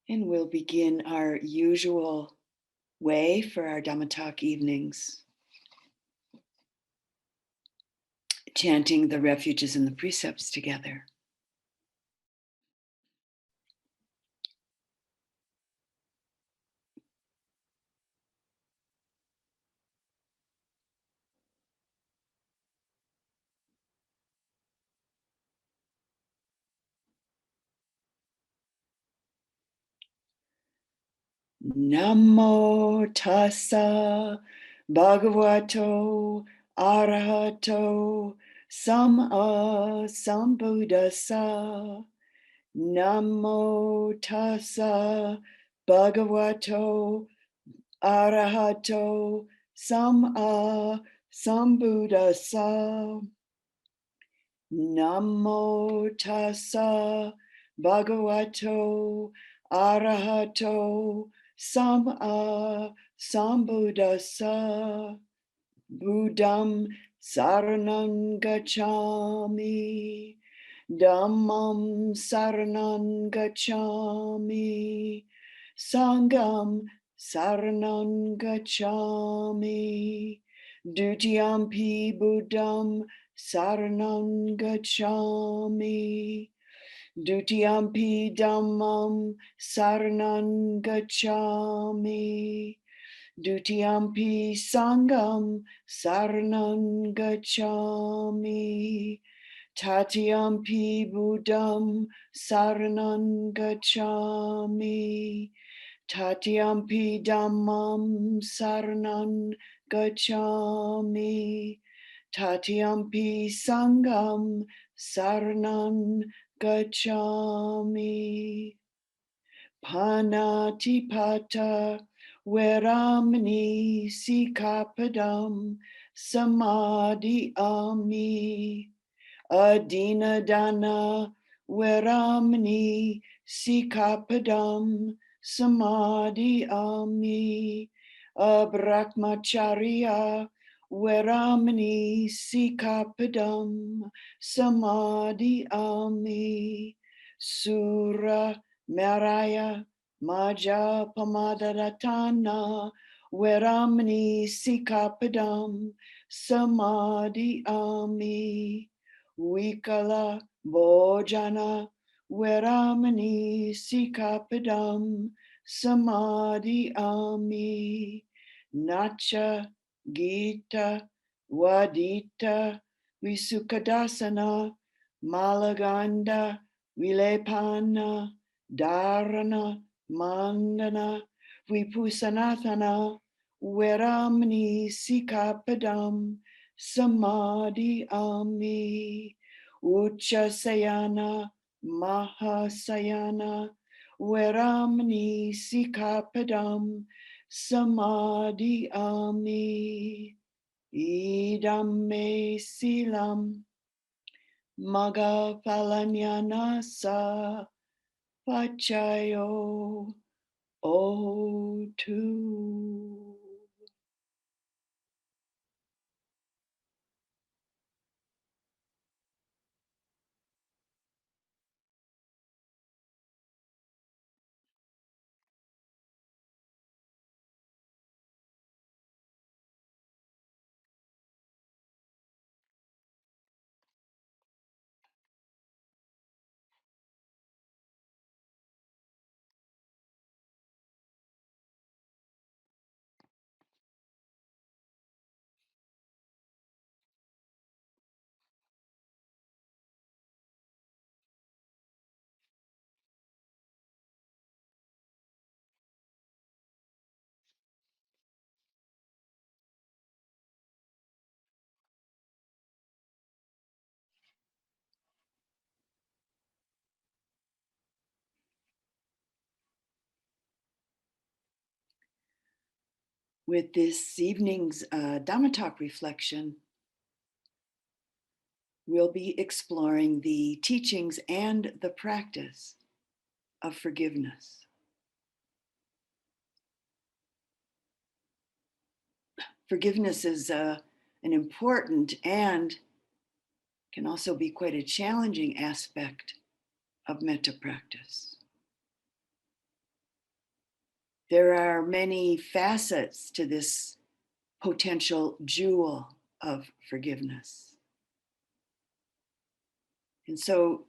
And we'll begin our usual way for our Dhamma Talk evenings, chanting the refuges and the precepts together. Namo tassa bhagavato arahato sambuddhassa. Namo tassa bhagavato arahato sambuddhassa. Namo tassa bhagavato arahato sambuddhassa. Buddham saranam gacchami. Dhammam saranam gacchami. Sangam saranam gacchami. Dutiyampi Buddham saranam gacchami. Dutiyampi Dhammam saranam gacchami. Dutiyampi Sangam saranam gacchami. Tatiyampi Buddham saranam gacchami. Tatiyampi Dhammam saranam gacchami. Tatiyampi Sangam saranam gacchami. Panatipata Veramani Sikapadam Samadhiyami. Adinadana Veramani Sikapadam Samadhiyami. Abrakmacharya Veramani Sikapadam Samadhiyami. Sura Maraya Maja Pamadaratana Veramani Sikapadam Samadhiyami. Vikala Bojana Veramani Sikapadam Samadhiyami. Nacha Gita Wadita Visukadasana Malaganda Vilepana Dharana Mandana Vipusanathana Veramani Sikapadam Samadhiyami. Uchasayana Mahasayana Veramani Sikapadam Samadhiyami. Idam me silam Maga Falanyanasa Pachayo O2. With this evening's Dhamma Talk reflection, we'll be exploring the teachings and the practice of forgiveness. Forgiveness is an important and can also be quite a challenging aspect of metta practice. There are many facets to this potential jewel of forgiveness. And so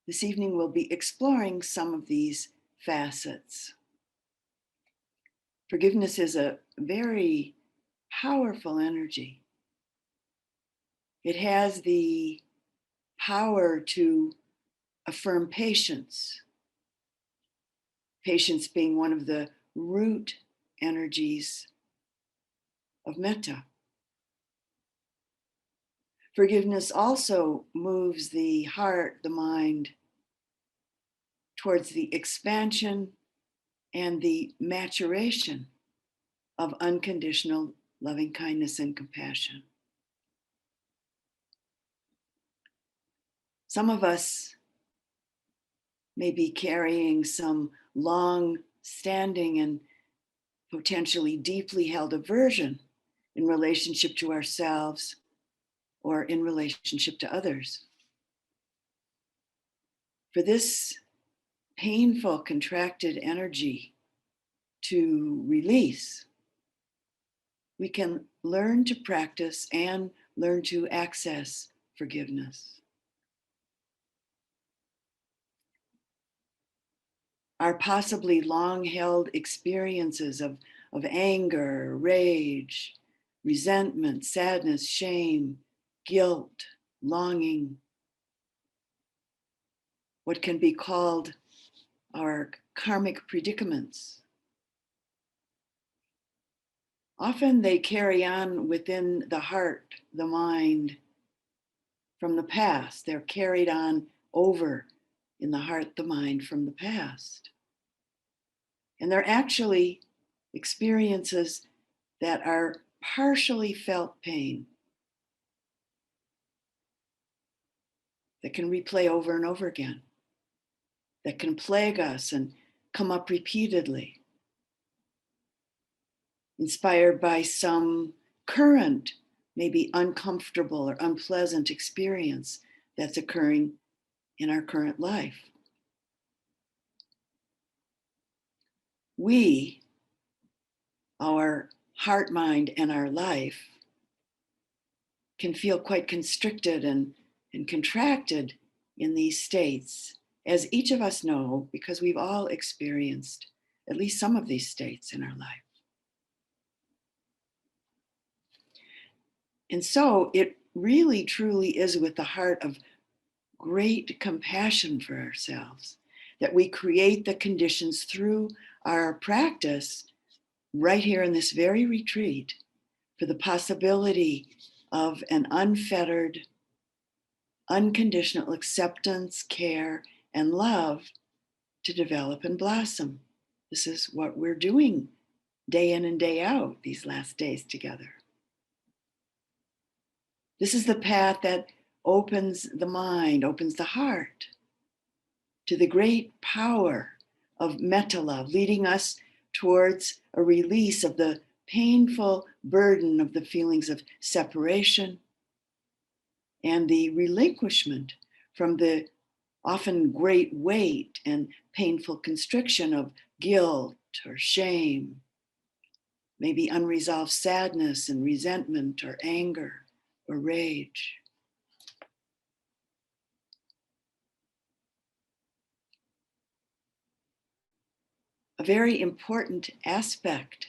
this evening we'll be exploring some of these facets. Forgiveness is a very powerful energy. It has the power to affirm patience, patience being one of the root energies of metta. Forgiveness also moves the heart, the mind, towards the expansion and the maturation of unconditional loving kindness and compassion. Some of us may be carrying some long-standing and potentially deeply held aversion in relationship to ourselves or in relationship to others. For this painful, contracted energy to release, we can learn to practice and learn to access forgiveness. Our possibly long-held experiences of anger, rage, resentment, sadness, shame, guilt, longing, what can be called our karmic predicaments. Often they carry on within the heart, the mind, from the past. They're carried on over in the heart, the mind from the past. And they're actually experiences that are partially felt pain that can replay over and over again, that can plague us and come up repeatedly, inspired by some current, maybe uncomfortable or unpleasant experience that's occurring in our current life. We, our heart, mind, and our life can feel quite constricted and contracted in these states, as each of us know, because we've all experienced at least some of these states in our life. And so it really, truly is with the heart of great compassion for ourselves that we create the conditions through our practice right here in this very retreat for the possibility of an unfettered, unconditional acceptance, care, and love to develop and blossom. This is what we're doing day in and day out these last days together. This is the path that opens the mind, opens the heart to the great power of metta love, leading us towards a release of the painful burden of the feelings of separation and the relinquishment from the often great weight and painful constriction of guilt or shame, maybe unresolved sadness and resentment or anger or rage. A very important aspect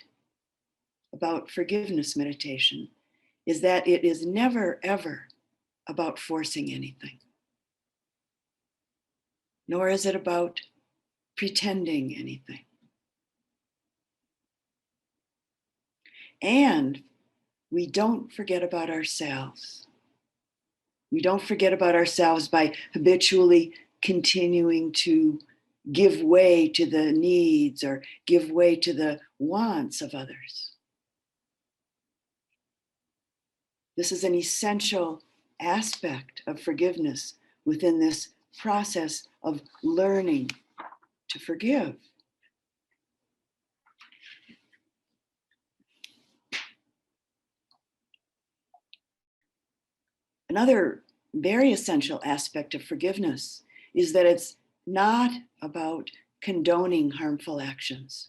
about forgiveness meditation is that it is never, ever about forcing anything, nor is it about pretending anything. And we don't forget about ourselves. We don't forget about ourselves by habitually continuing to give way to the needs or give way to the wants of others. This is an essential aspect of forgiveness within this process of learning to forgive. Another very essential aspect of forgiveness is that it's not about condoning harmful actions.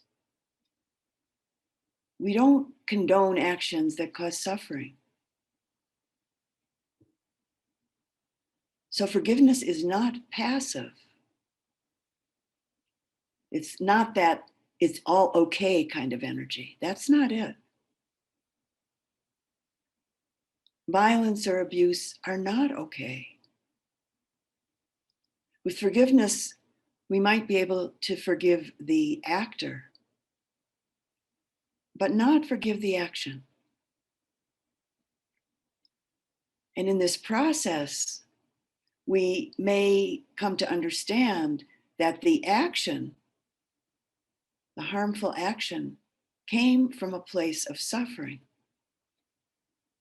We don't condone actions that cause suffering. So forgiveness is not passive. It's not that it's all okay kind of energy. That's not it. Violence or abuse are not okay. With forgiveness, we might be able to forgive the actor, but not forgive the action. And in this process, we may come to understand that the action, the harmful action, came from a place of suffering.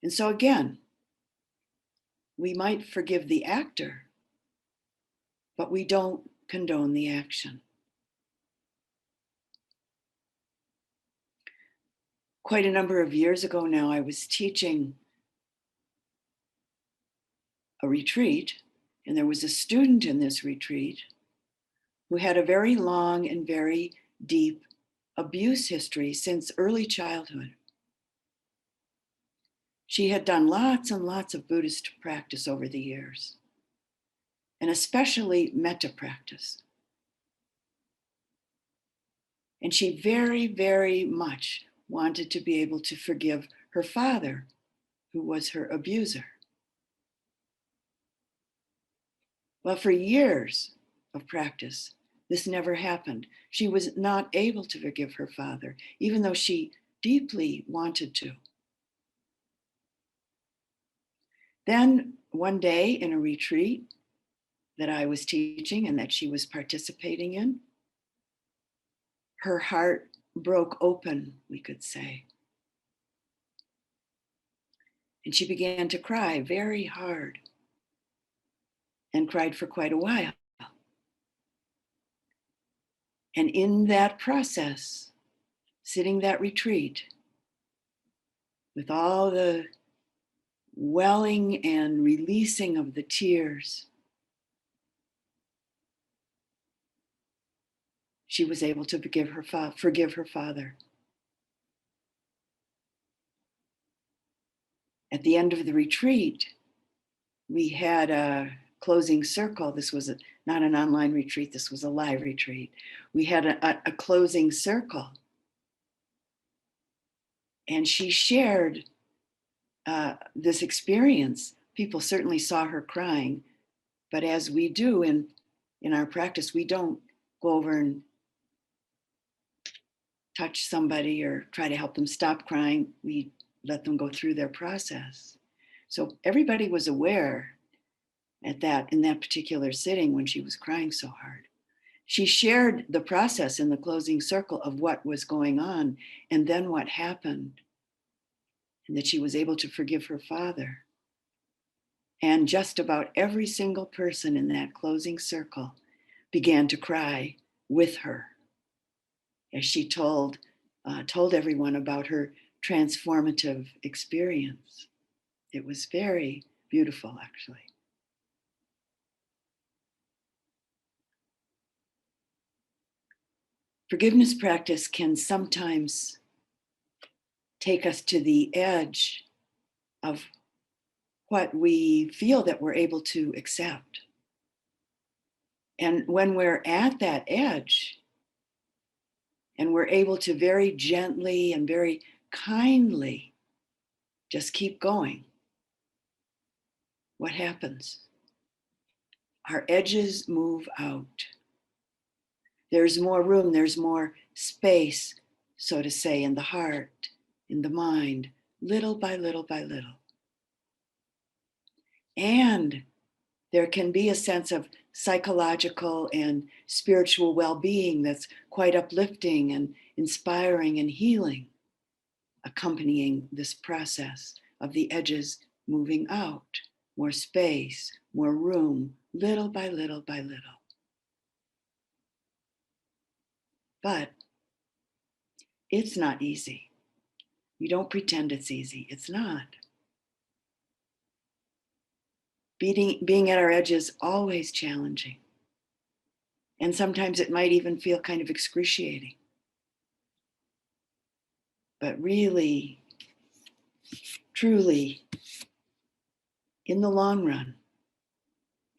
And so again, we might forgive the actor, but we don't condone the action. Quite a number of years ago now, I was teaching a retreat, and there was a student in this retreat who had a very long and very deep abuse history since early childhood. She had done lots and lots of Buddhist practice over the years, and especially metta practice. And she very, very much wanted to be able to forgive her father, who was her abuser. Well, for years of practice, this never happened. She was not able to forgive her father, even though she deeply wanted to. Then one day in a retreat that I was teaching and that she was participating in, her heart broke open, we could say. And she began to cry very hard and cried for quite a while. And in that process, sitting that retreat, with all the welling and releasing of the tears, she was able to forgive her father. At the end of the retreat, we had a closing circle. This was not an online retreat, this was a live retreat. We had a closing circle. And she shared this experience. People certainly saw her crying, but as we do in our practice, we don't go over and touch somebody or try to help them stop crying. We let them go through their process. So everybody was aware in that particular sitting when she was crying so hard. She shared the process in the closing circle of what was going on and then what happened, and that she was able to forgive her father. And just about every single person in that closing circle began to cry with her as she told everyone about her transformative experience. It was very beautiful, actually. Forgiveness practice can sometimes take us to the edge of what we feel that we're able to accept. And when we're at that edge, and we're able to very gently and very kindly just keep going, what happens? Our edges move out. There's more room, there's more space, so to say, in the heart, in the mind, little by little by little. And there can be a sense of psychological and spiritual well-being that's quite uplifting and inspiring and healing, accompanying this process of the edges moving out, more space, more room, little by little by little. But it's not easy. We don't pretend it's easy. It's not. Being at our edge is always challenging. And sometimes it might even feel kind of excruciating. but really, truly, in the long run,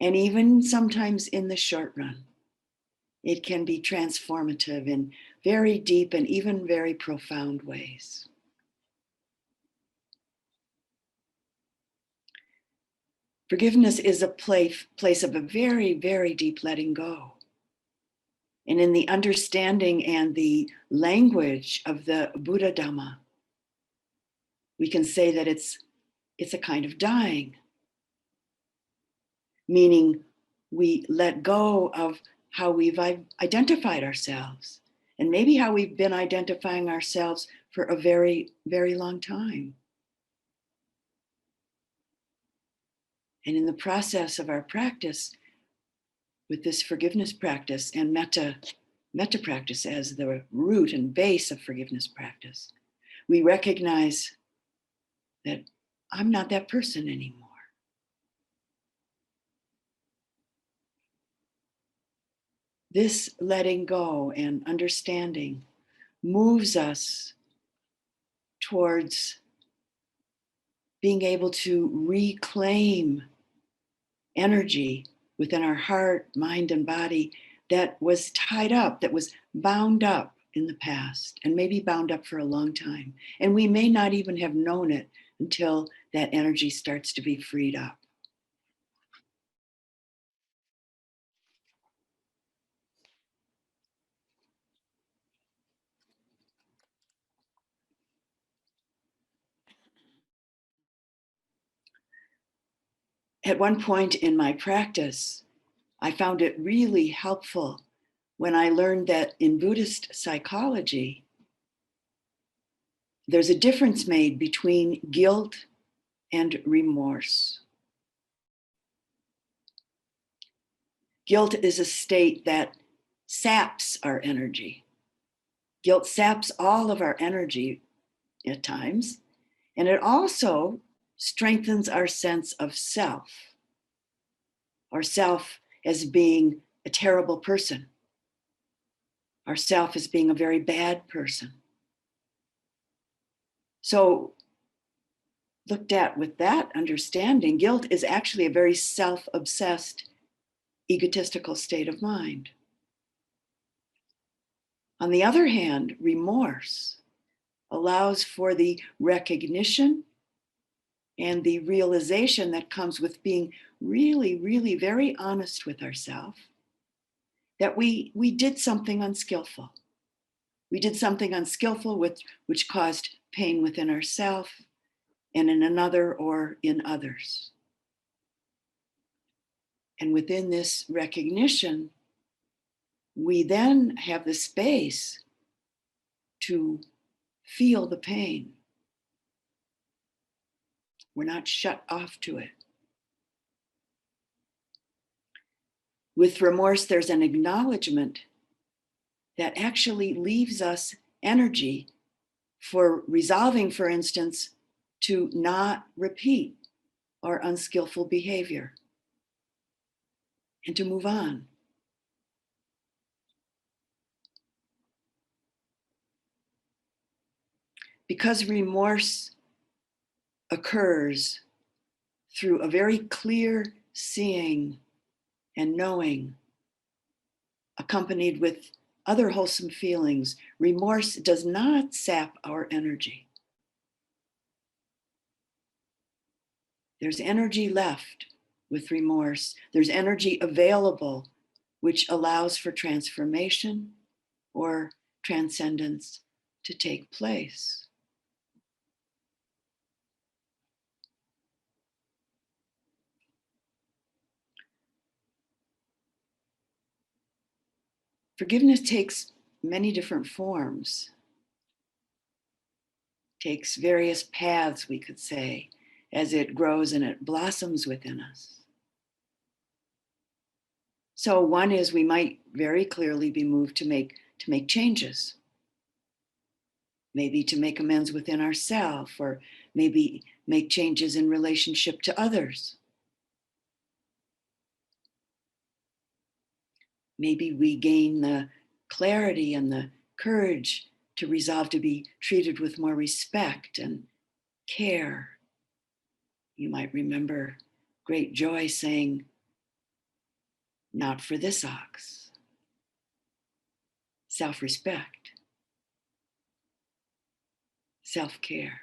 and even sometimes in the short run, it can be transformative in very deep and even very profound ways. Forgiveness is a place of a very, very deep letting go. And in the understanding and the language of the Buddha Dhamma, we can say that it's a kind of dying, meaning we let go of how we've identified ourselves, and maybe how we've been identifying ourselves for a very, very long time. And in the process of our practice, with this forgiveness practice and metta practice as the root and base of forgiveness practice, we recognize that I'm not that person anymore. This letting go and understanding moves us towards being able to reclaim energy within our heart, mind, and body that was tied up, that was bound up in the past, and maybe bound up for a long time. And we may not even have known it until that energy starts to be freed up. At one point in my practice, I found it really helpful when I learned that in Buddhist psychology, there's a difference made between guilt and remorse. Guilt is a state that saps our energy. Guilt saps all of our energy at times, and it also strengthens our sense of self, our self as being a terrible person, our self as being a very bad person. So, looked at with that understanding, guilt is actually a very self-obsessed, egotistical state of mind. On the other hand, remorse allows for the recognition and the realization that comes with being really, really very honest with ourselves that we did something unskillful. We did something unskillful which caused pain within ourselves and in another or in others. And within this recognition, we then have the space to feel the pain. We're not shut off to it. With remorse, there's an acknowledgement that actually leaves us energy for resolving, for instance, to not repeat our unskillful behavior and to move on. Because remorse occurs through a very clear seeing and knowing, accompanied with other wholesome feelings, remorse does not sap our energy. There's energy left with remorse. There's energy available, which allows for transformation or transcendence to take place. Forgiveness takes many different forms, takes various paths, we could say, as it grows and it blossoms within us. So one is we might very clearly be moved to make changes, maybe to make amends within ourselves, or maybe make changes in relationship to others. Maybe we gain the clarity and the courage to resolve to be treated with more respect and care. You might remember great joy saying, "Not for this ox." Self-respect, self-care.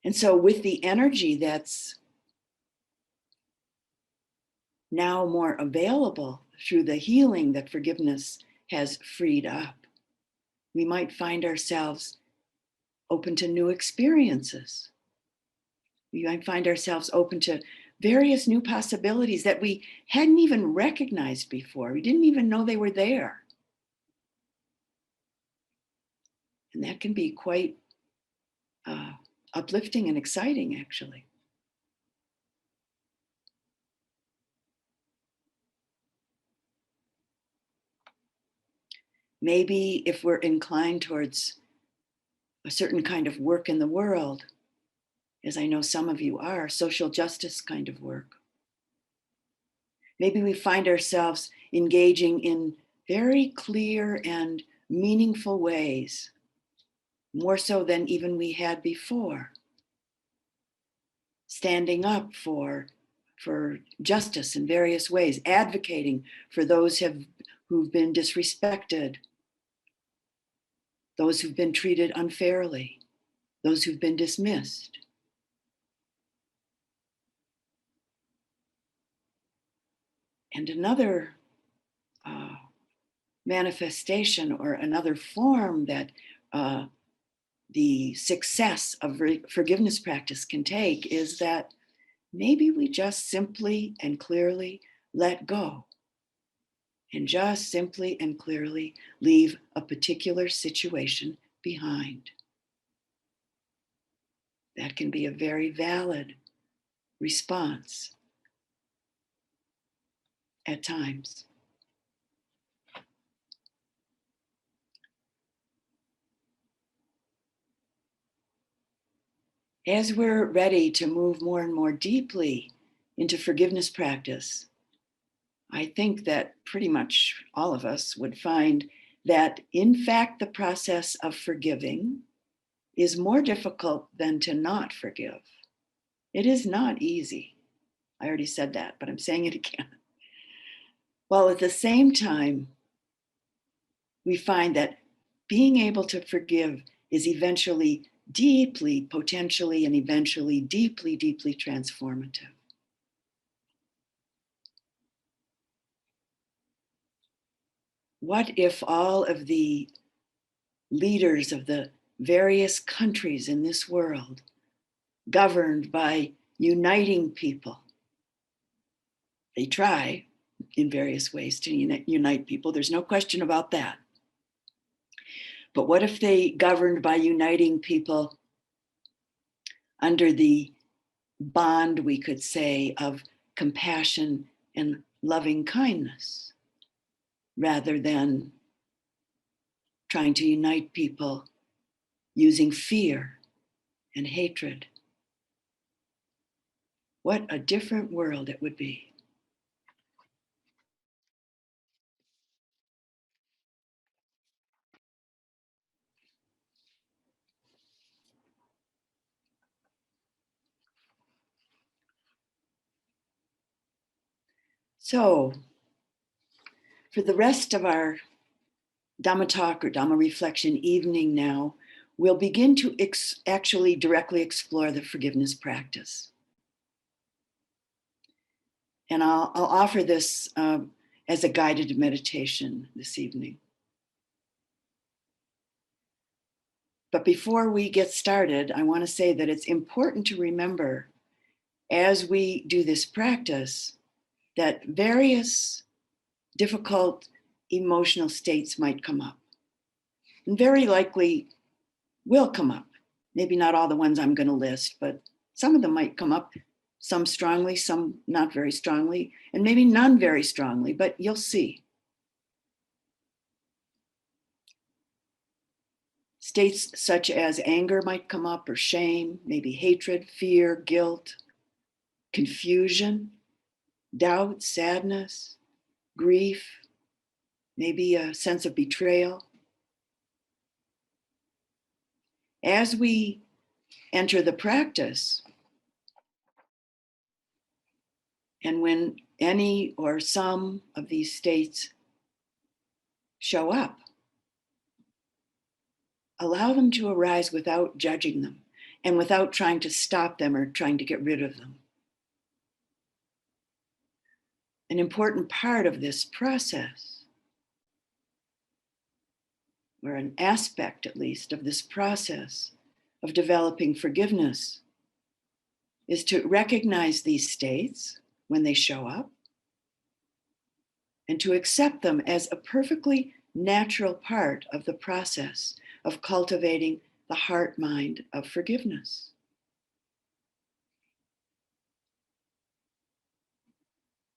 And so with the energy that's now more available through the healing that forgiveness has freed up, we might find ourselves open to new experiences. We might find ourselves open to various new possibilities that we hadn't even recognized before. We didn't even know they were there. And that can be quite uplifting and exciting, actually. Maybe if we're inclined towards a certain kind of work in the world, as I know some of you are, social justice kind of work, maybe we find ourselves engaging in very clear and meaningful ways, more so than even we had before, standing up for justice in various ways, advocating for those who've been disrespected, those who've been treated unfairly, those who've been dismissed. And another manifestation or another form that the success of forgiveness practice can take is that maybe we just simply and clearly let go and just simply and clearly leave a particular situation behind. That can be a very valid response at times. As we're ready to move more and more deeply into forgiveness practice, I think that pretty much all of us would find that, in fact, the process of forgiving is more difficult than to not forgive. It is not easy. I already said that, but I'm saying it again. While at the same time, we find that being able to forgive is eventually deeply, potentially, and eventually deeply, deeply transformative. What if all of the leaders of the various countries in this world, governed by uniting people, they try in various ways to unite people, there's no question about that. But what if they governed by uniting people under the bond, we could say, of compassion and loving kindness, rather than trying to unite people using fear and hatred? What a different world it would be. So, for the rest of our Dhamma talk or Dhamma reflection evening now, we'll begin to actually directly explore the forgiveness practice. And I'll offer this as a guided meditation this evening. But before we get started, I want to say that it's important to remember, as we do this practice, that various difficult emotional states might come up, and very likely will come up. Maybe not all the ones I'm going to list, but some of them might come up, some strongly, some not very strongly, and maybe none very strongly, but you'll see. States such as anger might come up, or shame, maybe hatred, fear, guilt, confusion, doubt, sadness, grief, maybe a sense of betrayal. As we enter the practice, and when any or some of these states show up, allow them to arise without judging them and without trying to stop them or trying to get rid of them. An important part of this process, or an aspect at least of this process of developing forgiveness, is to recognize these states when they show up and to accept them as a perfectly natural part of the process of cultivating the heart mind of forgiveness.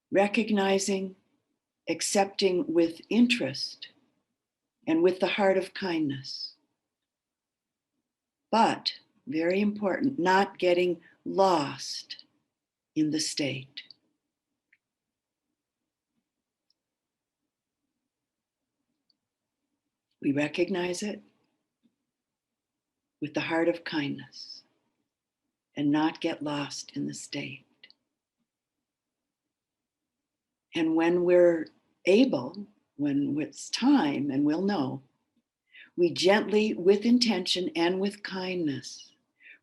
Recognizing, accepting with interest and with the heart of kindness. But, very important, not getting lost in the state. We recognize it with the heart of kindness and not get lost in the state. And when we're able, when it's time, and we'll know, we gently, with intention and with kindness,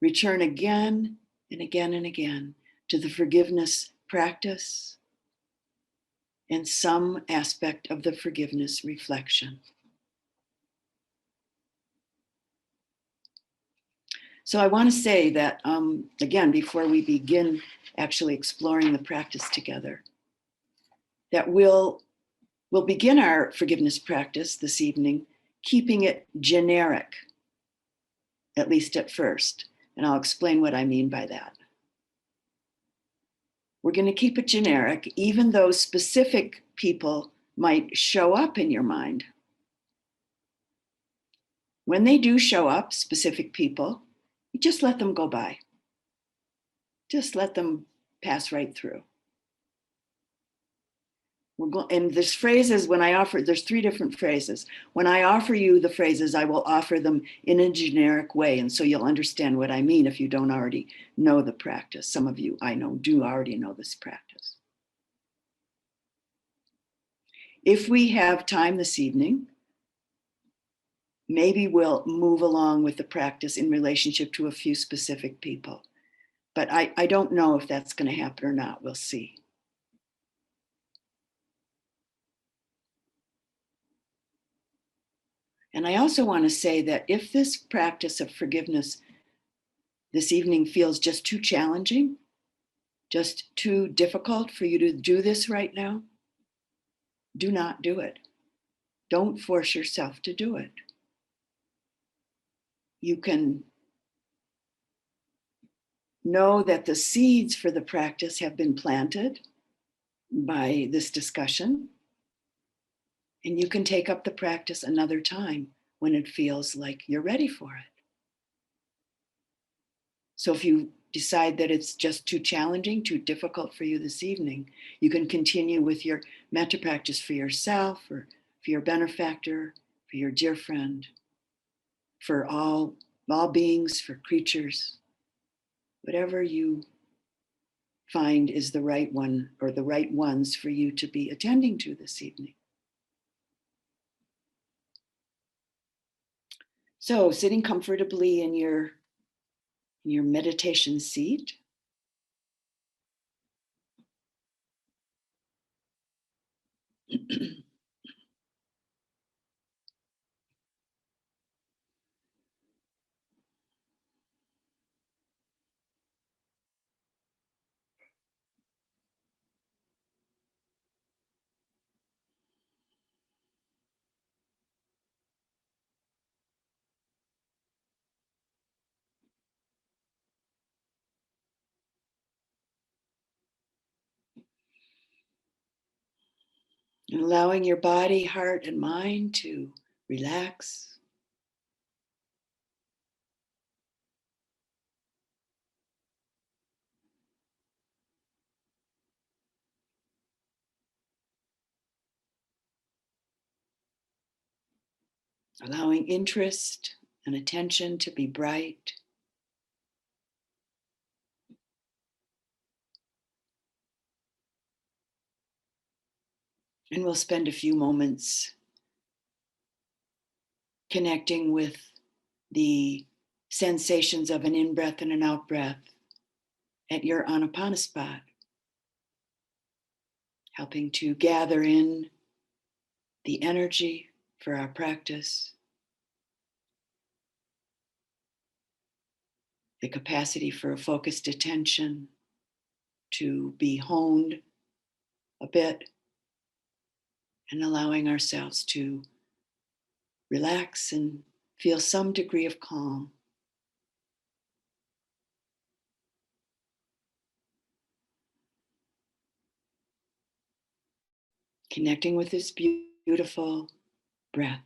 return again and again and again to the forgiveness practice and some aspect of the forgiveness reflection. So I want to say that, again, before we begin actually exploring the practice together, that we'll begin our forgiveness practice this evening, keeping it generic, at least at first. And I'll explain what I mean by that. We're going to keep it generic, even though specific people might show up in your mind. When they do show up, specific people, you just let them go by. Just let them pass right through. And there's phrases when I offer, there's 3 different phrases. When I offer you the phrases, I will offer them in a generic way. And so you'll understand what I mean if you don't already know the practice. Some of you I know do already know this practice. If we have time this evening, maybe we'll move along with the practice in relationship to a few specific people. But I don't know if that's going to happen or not. We'll see. And I also want to say that if this practice of forgiveness this evening feels just too challenging, just too difficult for you to do this right now, do not do it. Don't force yourself to do it. You can know that the seeds for the practice have been planted by this discussion, and you can take up the practice another time when it feels like you're ready for it. So if you decide that it's just too challenging, too difficult for you this evening, you can continue with your metta practice for yourself or for your benefactor, for your dear friend, for all beings, for creatures, whatever you find is the right one or the right ones for you to be attending to this evening. So sitting comfortably in your meditation seat. And allowing your body, heart, and mind to relax. allowing interest and attention to be bright. And we'll spend a few moments connecting with the sensations of an in-breath and an out-breath at your Anapana spot, helping to gather in the energy for our practice, the capacity for a focused attention to be honed a bit, and allowing ourselves to relax and feel some degree of calm. Connecting with this beautiful breath.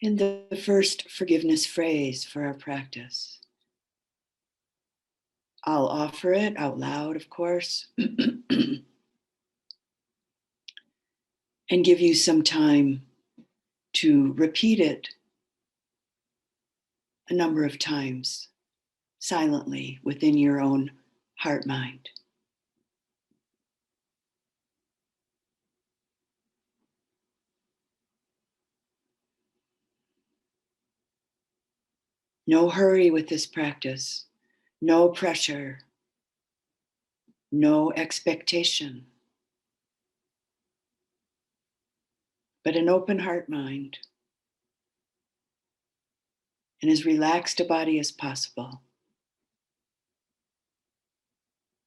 In the first forgiveness phrase for our practice, I'll offer it out loud, of course, and give you some time to repeat it a number of times silently within your own heart mind. No hurry with this practice, no pressure, no expectation, but an open heart mind and as relaxed a body as possible,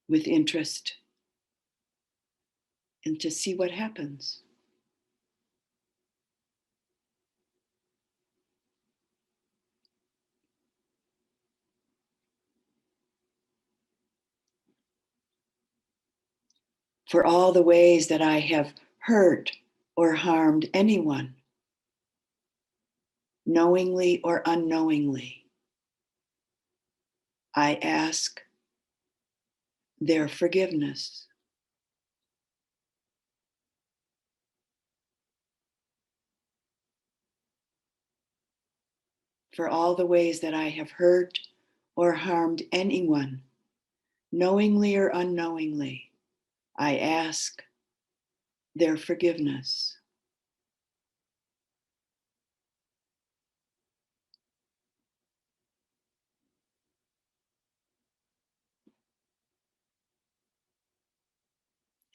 with interest, and to see what happens. For all the ways that I have hurt or harmed anyone, knowingly or unknowingly, I ask their forgiveness. For all the ways that I have hurt or harmed anyone, knowingly or unknowingly, I ask their forgiveness.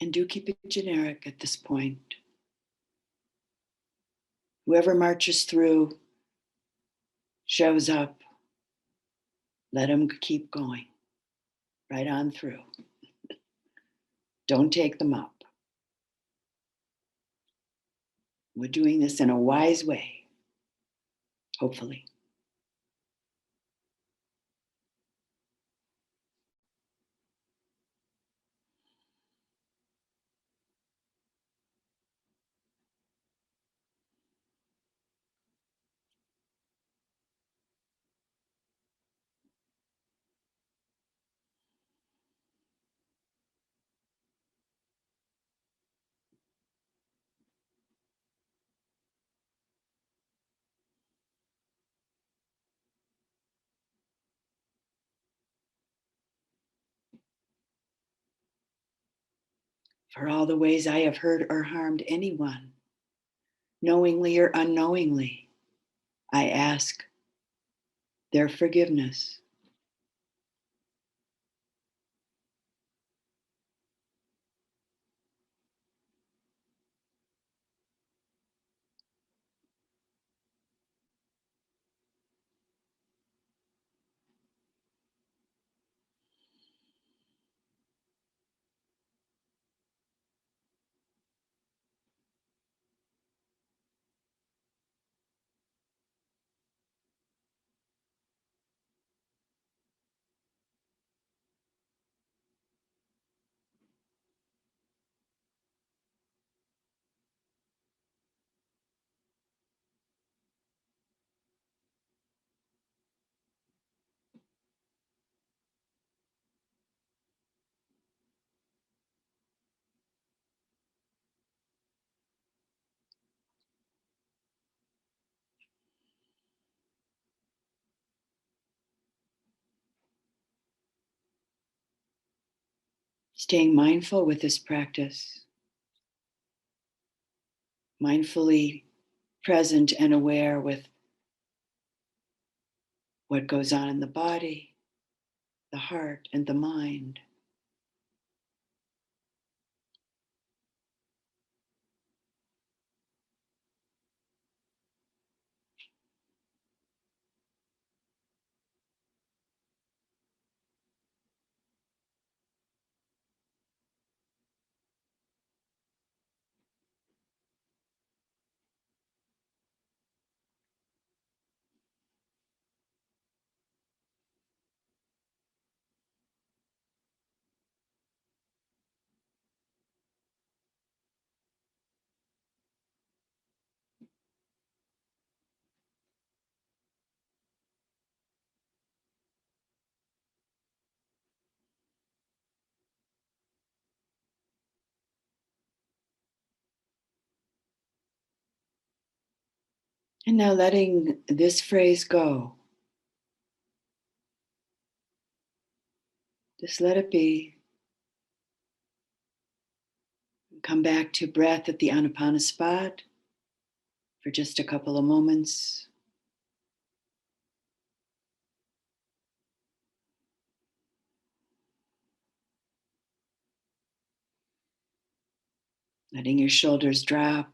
And do keep it generic at this point. Whoever marches through, shows up, let them keep going right on through. Don't take them up. We're doing this in a wise way, hopefully. For all the ways I have hurt or harmed anyone, knowingly or unknowingly, I ask their forgiveness. Staying mindful with this practice, mindfully present and aware with what goes on in the body, the heart, and the mind. And now letting this phrase go. Just let it be. Come back to breath at the Anapana spot for just a couple of moments. Letting your shoulders drop,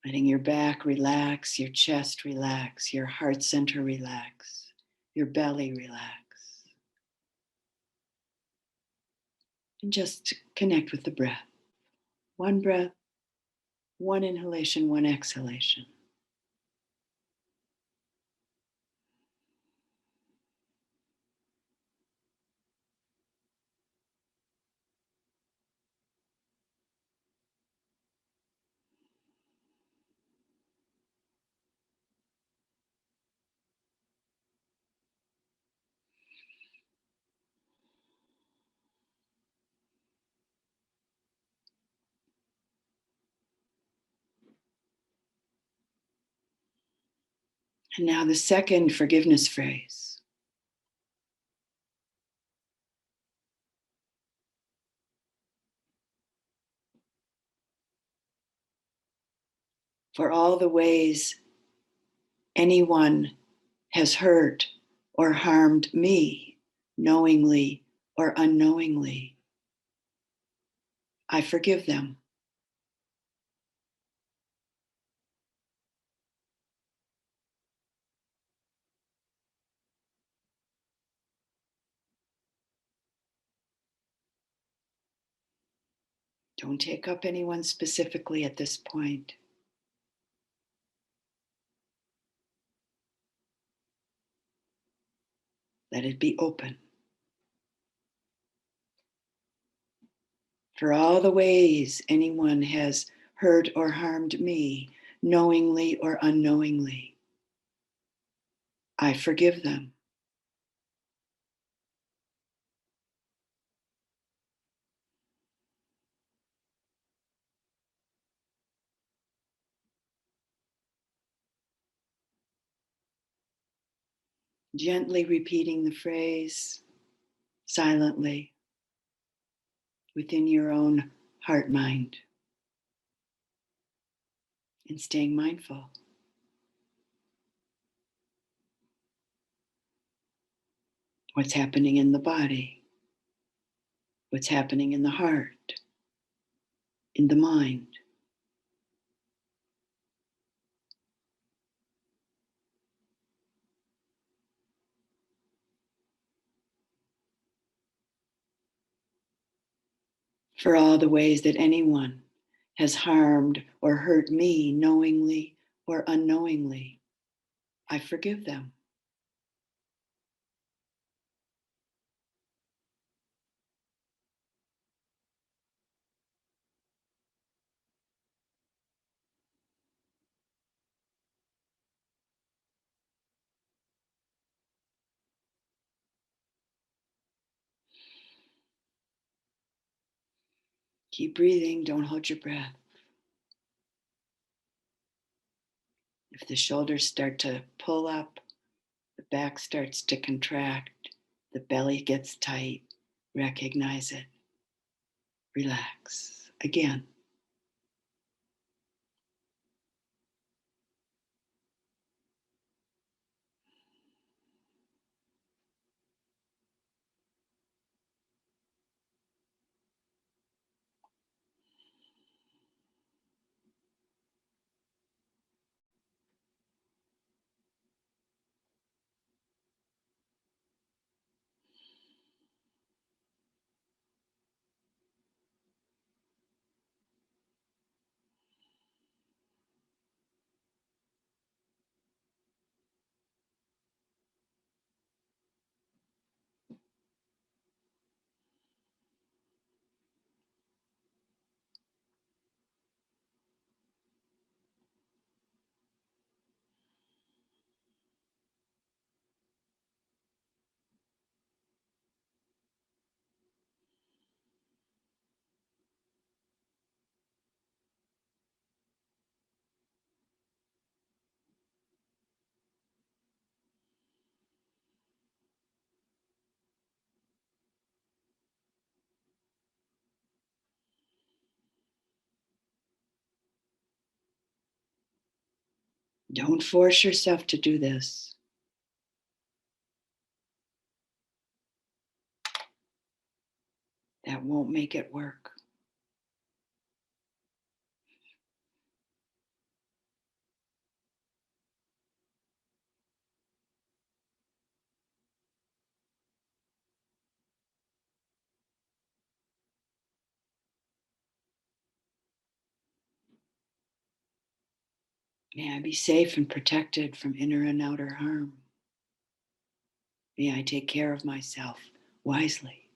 letting your back relax, your chest relax, your heart center relax, your belly relax. And just connect with the breath. One breath, one inhalation, one exhalation. And now the second forgiveness phrase. For all the ways anyone has hurt or harmed me, knowingly or unknowingly, I forgive them. Don't take up anyone specifically at this point. Let it be open. For all the ways anyone has hurt or harmed me, knowingly or unknowingly, I forgive them. Gently repeating the phrase silently within your own heart mind and staying mindful. What's happening in the body, what's happening in the heart, in the mind. For all the ways that anyone has harmed or hurt me knowingly or unknowingly, I forgive them. Keep breathing, don't hold your breath. If the shoulders start to pull up, the back starts to contract, the belly gets tight, recognize it, relax. Again. Don't force yourself to do this. That won't make it work. May I be safe and protected from inner and outer harm. May I take care of myself wisely.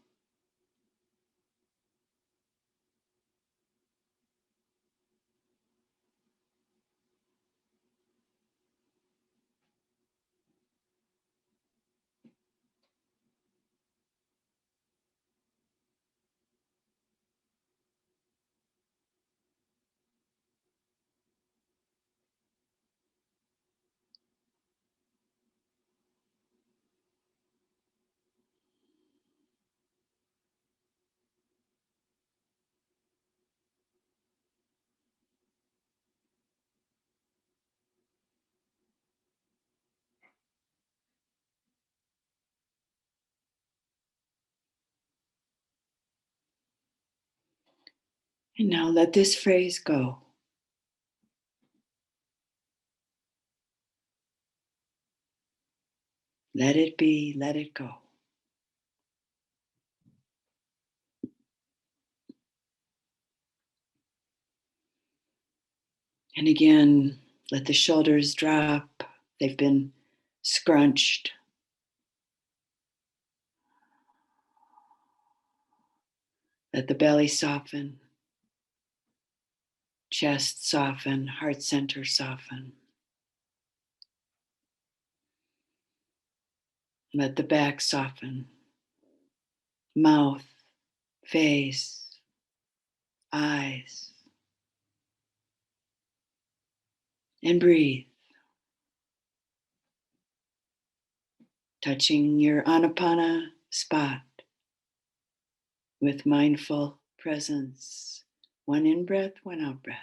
And now let this phrase go. Let it be, let it go. And again, let the shoulders drop. They've been scrunched. Let the belly soften, chest soften, heart center soften. Let the back soften, mouth, face, eyes. And breathe, touching your Anapana spot with mindful presence. One in breath, one out breath.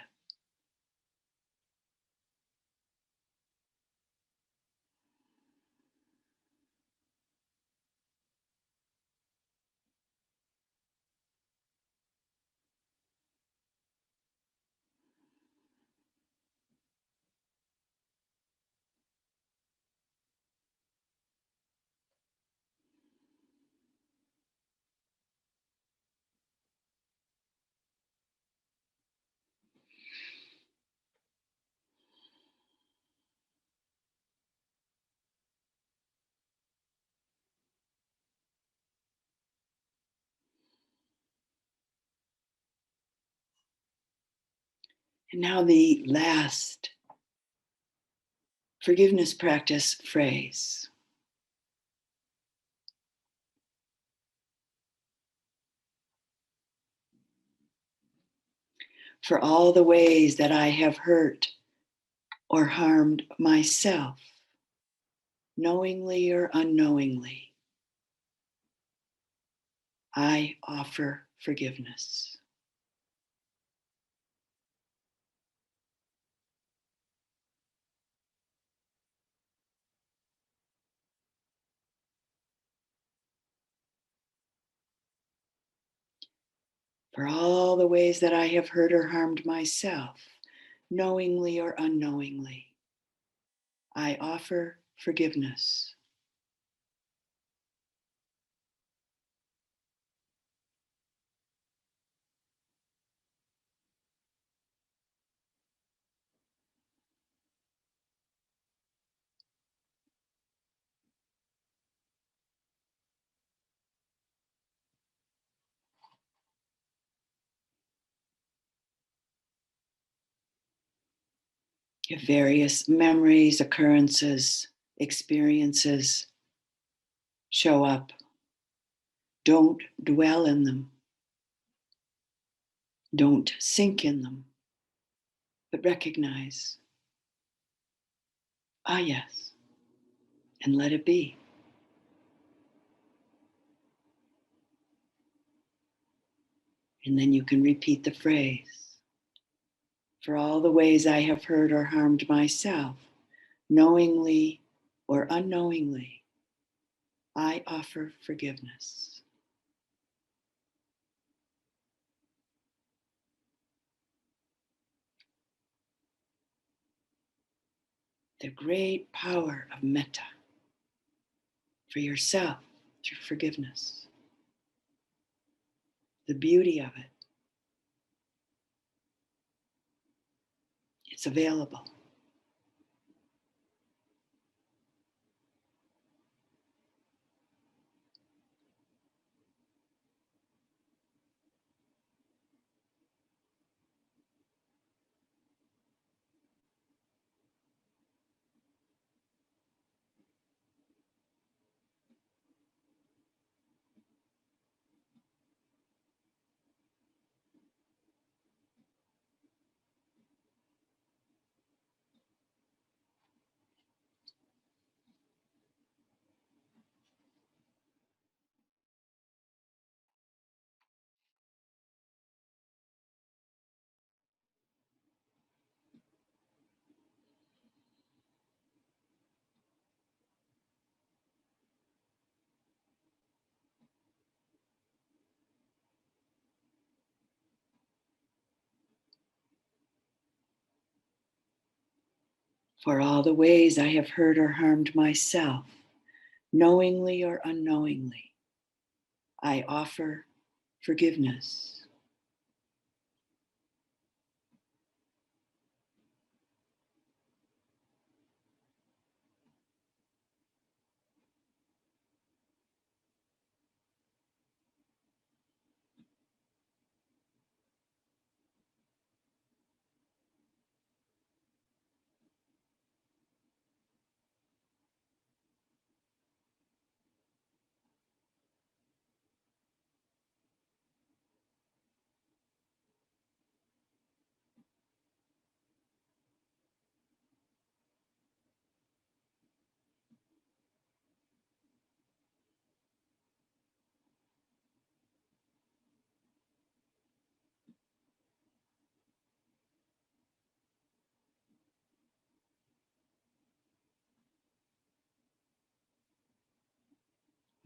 And now the last forgiveness practice phrase. For all the ways that I have hurt or harmed myself, knowingly or unknowingly, I offer forgiveness. For all the ways that I have hurt or harmed myself, knowingly or unknowingly, I offer forgiveness. If various memories, occurrences, experiences show up, don't dwell in them. Don't sink in them, but recognize, ah, yes, and let it be. And then you can repeat the phrase, for all the ways I have hurt or harmed myself, knowingly or unknowingly, I offer forgiveness. The great power of metta for yourself through forgiveness. The beauty of it. It's available. For all the ways I have hurt or harmed myself, knowingly or unknowingly, I offer forgiveness.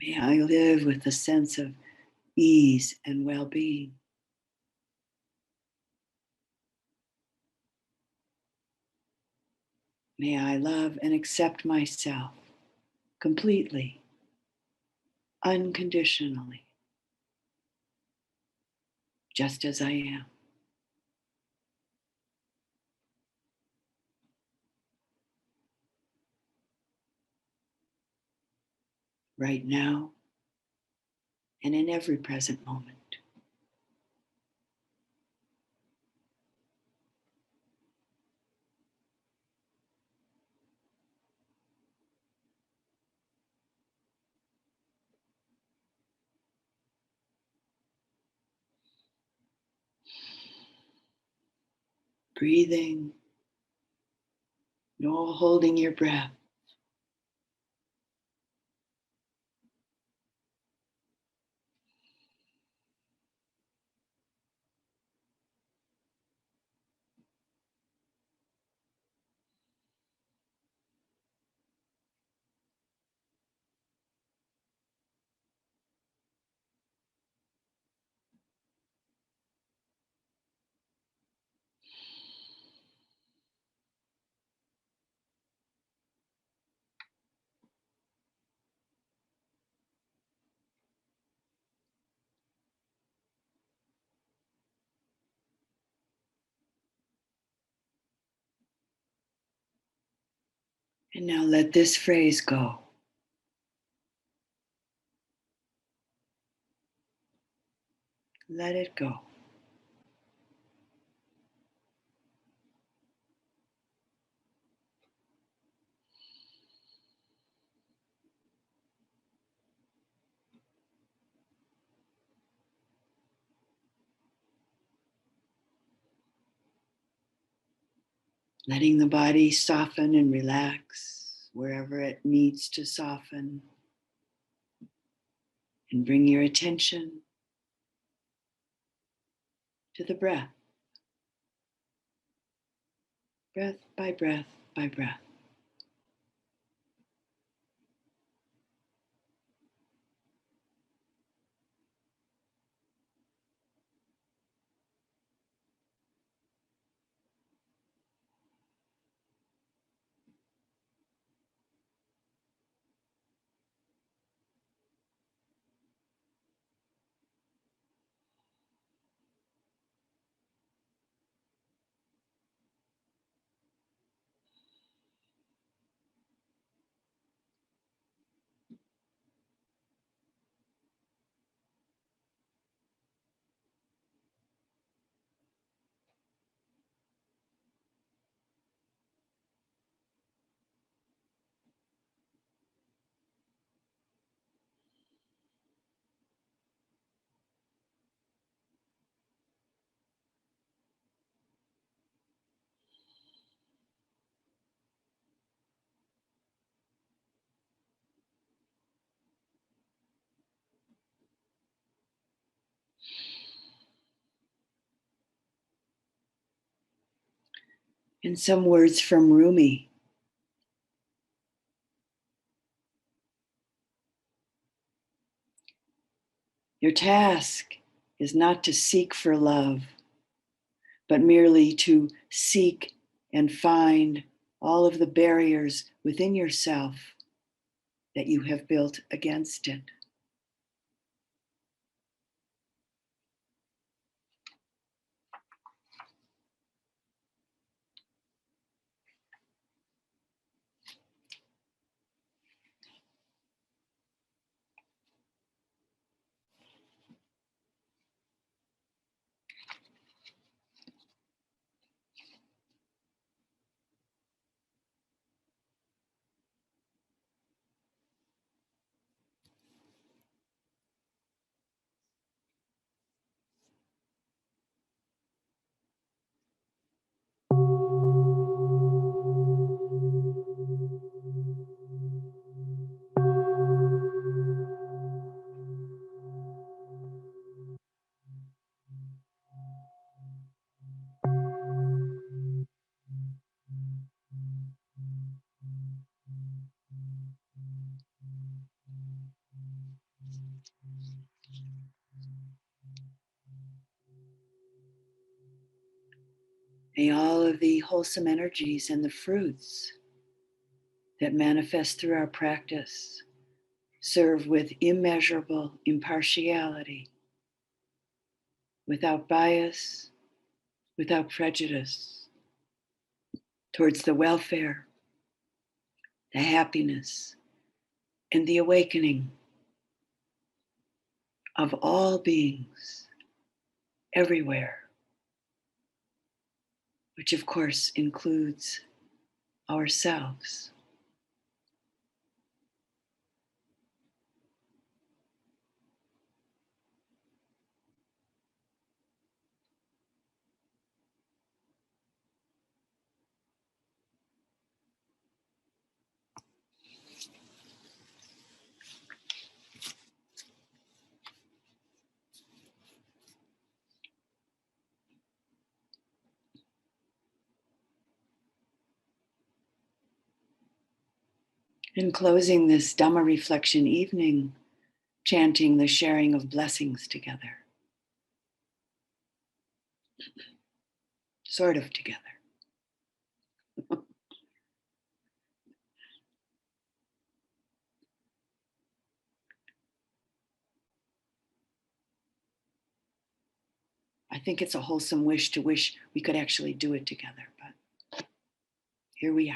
May I live with a sense of ease and well-being. May I love and accept myself completely, unconditionally, just as I am. Right now and in every present moment. Breathing, no holding your breath. And now let this phrase go. Let it go. Letting the body soften and relax wherever it needs to soften. And bring your attention to the breath. Breath by breath by breath. And some words from Rumi. Your task is not to seek for love, but merely to seek and find all of the barriers within yourself that you have built against it. May all of the wholesome energies and the fruits that manifest through our practice serve with immeasurable impartiality, without bias, without prejudice, towards the welfare, the happiness, and the awakening of all beings everywhere, which of course includes ourselves. In closing this Dhamma reflection evening, chanting the sharing of blessings together. Sort of together. I think it's a wholesome wish to wish we could actually do it together, but here we are.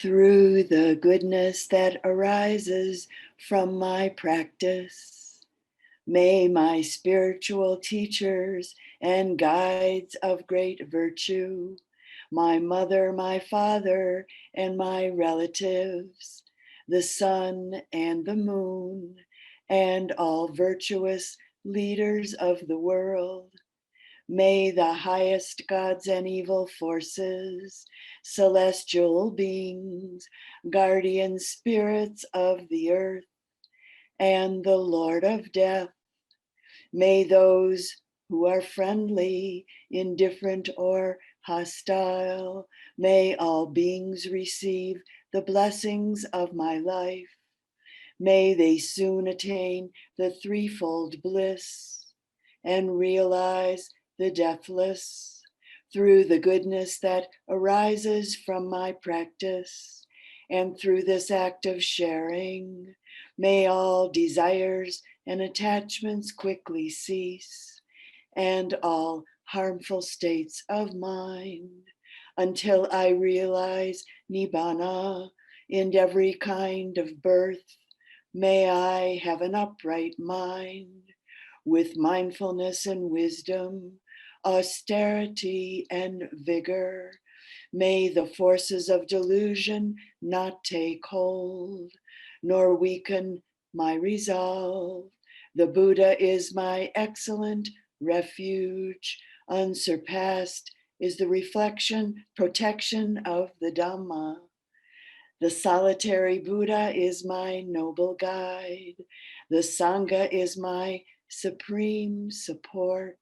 Through the goodness that arises from my practice, may my spiritual teachers and guides of great virtue, my mother, my father, and my relatives, the sun and the moon, and all virtuous leaders of the world, may the highest gods and evil forces, celestial beings, guardian spirits of the earth, and the Lord of death, may those who are friendly, indifferent, or hostile, may all beings receive the blessings of my life. May they soon attain the threefold bliss and realize the deathless through the goodness that arises from my practice. And through this act of sharing, may all desires and attachments quickly cease, and all harmful states of mind, until I realize Nibbana in every kind of birth. May I have an upright mind, with mindfulness and wisdom, austerity and vigor. May the forces of delusion not take hold, nor weaken my resolve. The Buddha is my excellent refuge. Unsurpassed is the protection of the Dhamma. The solitary Buddha is my noble guide. The Sangha is my supreme support.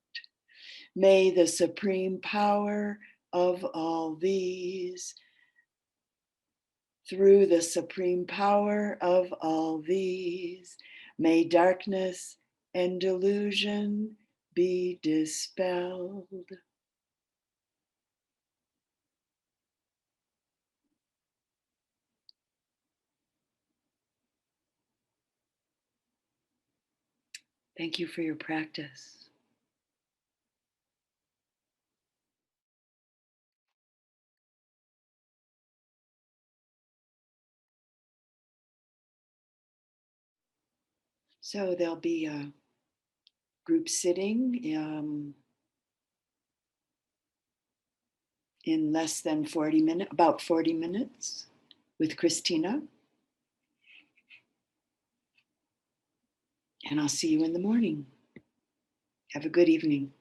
May the supreme power of all these, through the supreme power of all these, may darkness and delusion be dispelled. Thank you for your practice. So there'll be a group sitting in less than 40 minutes, about 40 minutes with Christina. And I'll see you in the morning. Have a good evening.